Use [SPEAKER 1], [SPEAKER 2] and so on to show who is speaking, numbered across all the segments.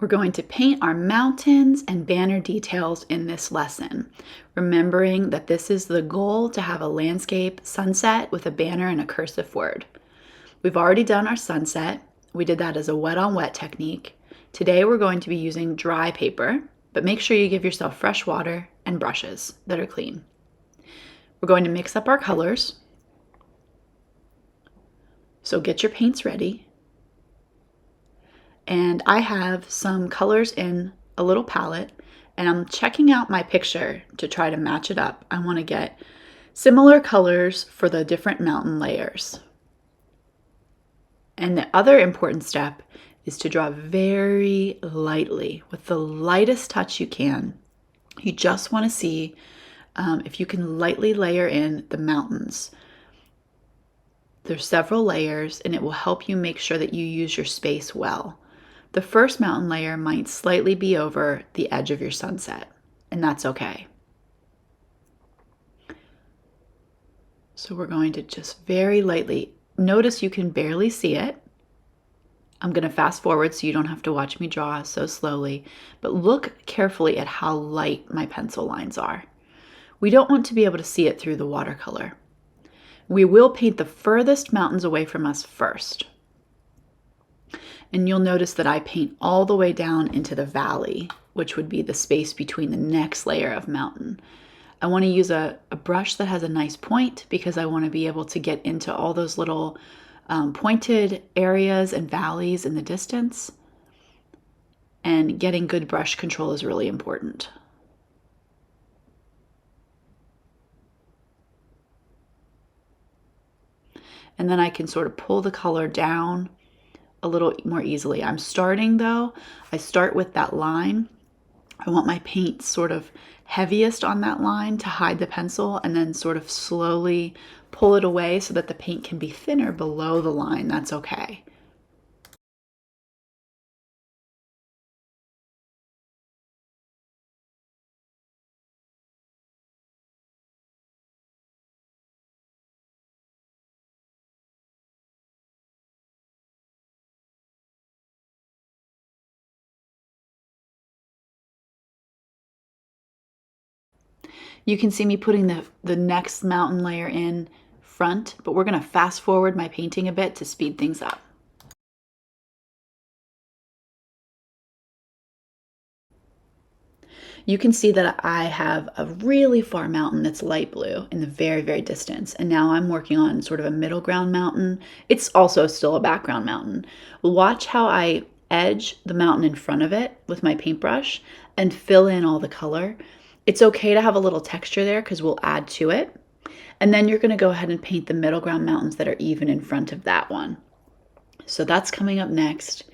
[SPEAKER 1] We're going to paint our mountains and banner details in this lesson, remembering that this is the goal to have a landscape sunset with a banner and a cursive word. We've already done our sunset. We did that as a wet on wet technique. Today we're going to be using dry paper, but make sure you give yourself fresh water and brushes that are clean. We're going to mix up our colors. So get your paints ready. And I have some colors in a little palette, and I'm checking out my picture to try to match it up. I want to get similar colors for the different mountain layers. And the other important step is to draw very lightly with the lightest touch you can. You just want to see if you can lightly layer in the mountains. There's several layers, and it will help you make sure that you use your space well. The first mountain layer might slightly be over the edge of your sunset, and that's okay. So we're going to just very lightly, notice you can barely see it. I'm going to fast forward so you don't have to watch me draw so slowly, but look carefully at how light my pencil lines are. We don't want to be able to see it through the watercolor. We will paint the furthest mountains away from us first. And you'll notice that I paint all the way down into the valley, which would be the space between the next layer of mountain. I want to use a brush that has a nice point because I want to be able to get into all those little pointed areas and valleys in the distance. And getting good brush control is really important. And then I can sort of pull the color down a little more easily. I'm starting though, I start with that line. I want my paint sort of heaviest on that line to hide the pencil, and then sort of slowly pull it away so that the paint can be thinner below the line. That's okay. You can see me putting the next mountain layer in front, but we're going to fast forward my painting a bit to speed things up. You can see that I have a really far mountain that's light blue in the very, very distance. And now I'm working on sort of a middle ground mountain. It's also still a background mountain. Watch how I edge the mountain in front of it with my paintbrush and fill in all the color. It's okay to have a little texture there because we'll add to it. And then you're going to go ahead and paint the middle ground mountains that are even in front of that one. So that's coming up next.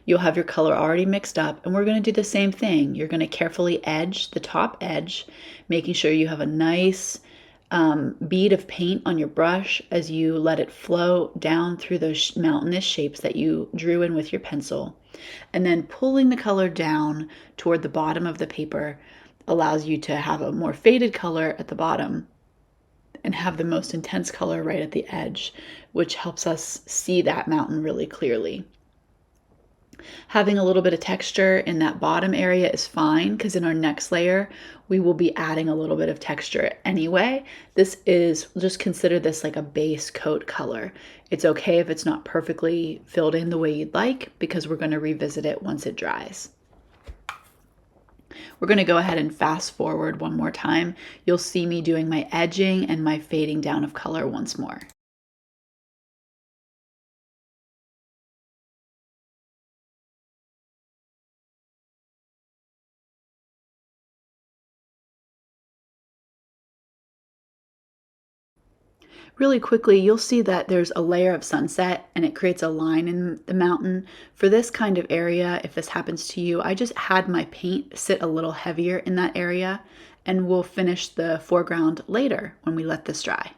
[SPEAKER 1] You'll have your color already mixed up, and we're going to do the same thing. You're going to carefully edge the top edge, making sure you have a nice bead of paint on your brush as you let it flow down through those mountainous shapes that you drew in with your pencil. And then pulling the color down toward the bottom of the paper allows you to have a more faded color at the bottom and have the most intense color right at the edge, which helps us see that mountain really clearly. Having a little bit of texture in that bottom area is fine because in our next layer, we will be adding a little bit of texture anyway. Just consider this like a base coat color. It's okay if it's not perfectly filled in the way you'd like because we're going to revisit it once it dries. We're going to go ahead and fast forward one more time. You'll see me doing my edging and my fading down of color once more. Really quickly, you'll see that there's a layer of sunset and it creates a line in the mountain. For this kind of area, if this happens to you, I just had my paint sit a little heavier in that area, and we'll finish the foreground later when we let this dry.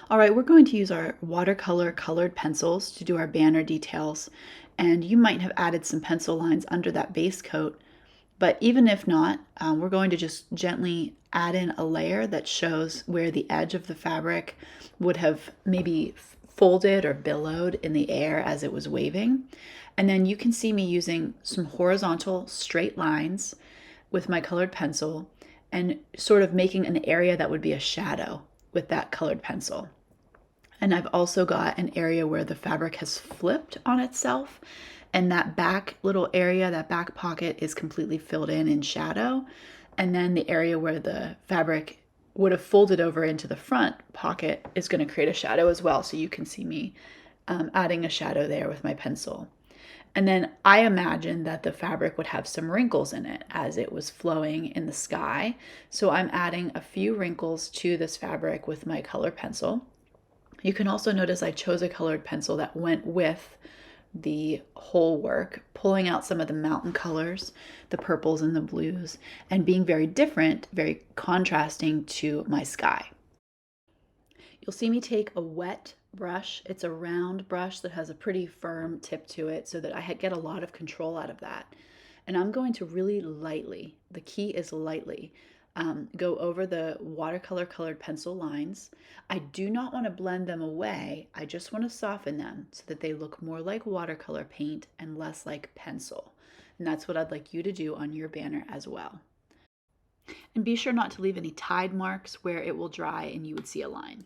[SPEAKER 1] All right, we're going to use our watercolor colored pencils to do our banner details, and you might have added some pencil lines under that base coat, But even if not, we're going to just gently add in a layer that shows where the edge of the fabric would have maybe folded or billowed in the air as it was waving. And then you can see me using some horizontal straight lines with my colored pencil and sort of making an area that would be a shadow with that colored pencil. And I've also got an area where the fabric has flipped on itself, and that back little area, that back pocket, is completely filled in shadow. And then the area where the fabric would have folded over into the front pocket is going to create a shadow as well. So you can see me adding a shadow there with my pencil. And then I imagined that the fabric would have some wrinkles in it as it was flowing in the sky. So I'm adding a few wrinkles to this fabric with my color pencil. You can also notice I chose a colored pencil that went with the whole work, pulling out some of the mountain colors, the purples and the blues, and being very different, very contrasting to my sky. You'll see me take a wet brush. It's a round brush that has a pretty firm tip to it so that I get a lot of control out of that. And I'm going to really lightly, the key is lightly, go over the watercolor colored pencil lines. I do not want to blend them away. I just want to soften them so that they look more like watercolor paint and less like pencil. And that's what I'd like you to do on your banner as well. And be sure not to leave any tide marks where it will dry and you would see a line.